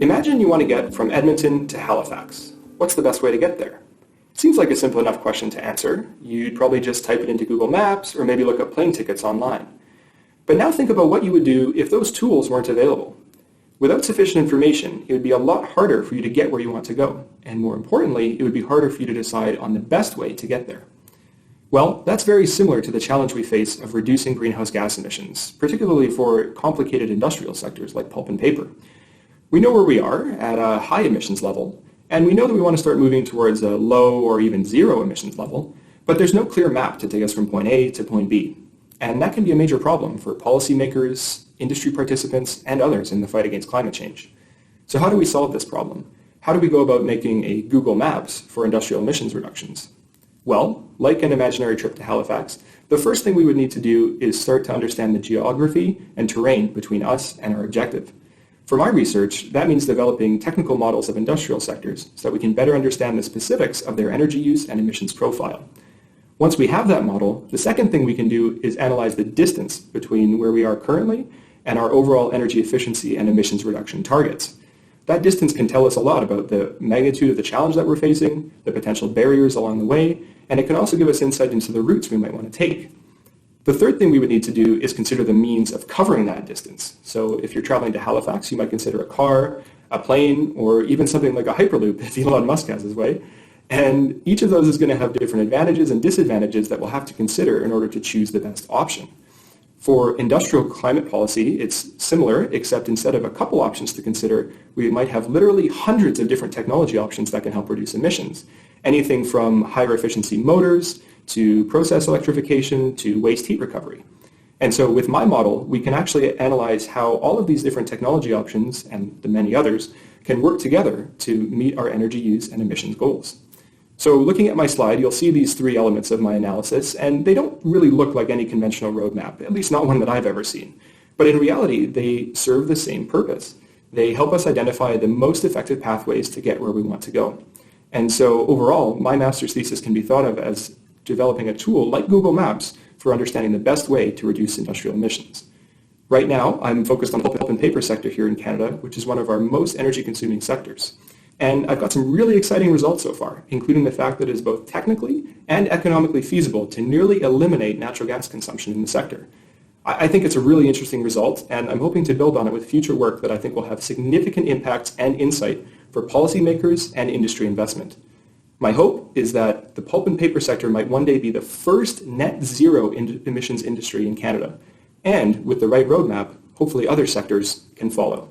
Imagine you want to get from Edmonton to Halifax. What's the best way to get there? Seems like a simple enough question to answer. You'd probably just type it into Google Maps or maybe look up plane tickets online. But now think about what you would do if those tools weren't available. Without sufficient information, it would be a lot harder for you to get where you want to go. And more importantly, it would be harder for you to decide on the best way to get there. Well, that's very similar to the challenge we face of reducing greenhouse gas emissions, particularly for complicated industrial sectors like pulp and paper. We know where we are at a high emissions level, and we know that we want to start moving towards a low or even zero emissions level, but there's no clear map to take us from point A to point B. And that can be a major problem for policymakers, industry participants, and others in the fight against climate change. So how do we solve this problem? How do we go about making a Google Maps for industrial emissions reductions? Well, like an imaginary trip to Halifax, the first thing we would need to do is start to understand the geography and terrain between us and our objective. For my research, that means developing technical models of industrial sectors so that we can better understand the specifics of their energy use and emissions profile. Once we have that model, the second thing we can do is analyze the distance between where we are currently and our overall energy efficiency and emissions reduction targets. That distance can tell us a lot about the magnitude of the challenge that we're facing, the potential barriers along the way, and it can also give us insight into the routes we might want to take. The third thing we would need to do is consider the means of covering that distance. So if you're traveling to Halifax, you might consider a car, a plane, or even something like a Hyperloop if Elon Musk has his way. And each of those is going to have different advantages and disadvantages that we'll have to consider in order to choose the best option. For industrial climate policy, it's similar, except instead of a couple options to consider, we might have literally hundreds of different technology options that can help reduce emissions. Anything from higher efficiency motors, to process electrification, to waste heat recovery. And so with my model, we can actually analyze how all of these different technology options, and the many others, can work together to meet our energy use and emissions goals. So looking at my slide, you'll see these three elements of my analysis, and they don't really look like any conventional roadmap, at least not one that I've ever seen. But in reality, they serve the same purpose. They help us identify the most effective pathways to get where we want to go. And so overall, my master's thesis can be thought of as developing a tool like Google Maps for understanding the best way to reduce industrial emissions. Right now, I'm focused on the pulp and paper sector here in Canada, which is one of our most energy-consuming sectors. And I've got some really exciting results so far, including the fact that it is both technically and economically feasible to nearly eliminate natural gas consumption in the sector. I think it's a really interesting result, and I'm hoping to build on it with future work that I think will have significant impacts and insight for policymakers and industry investment. My hope is that the pulp and paper sector might one day be the first net zero emissions industry in Canada, and with the right roadmap, hopefully other sectors can follow.